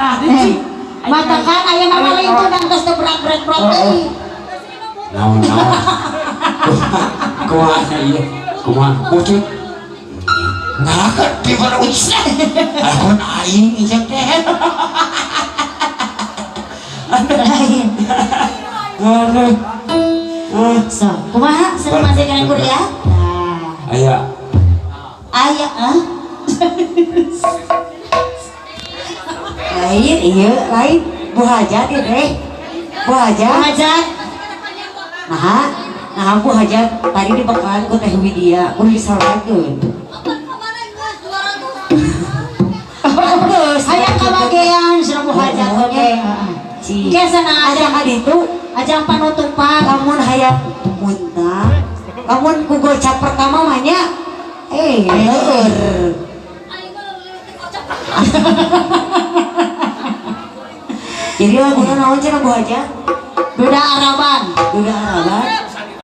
matakan aya nama lain itu dan terus berat-berat naon kumaha ieu kumaha pucuk ngaket di perutna akun aing ieu teh lain so kumaha seneng masih kalian kuliah aya lain iya lain Bu Hajat ya deh Bu Hajat nah Bu Hajat tadi dibakalan ku Teh Widya ku disalahkeun hayang kabagean cenah Bu Hajat oge kesana ajang panutupan lamun hayang muntah lamun ku gocap pertama mah nya heueur jadi lagunya naon cenah Bu Hajat Duda Araban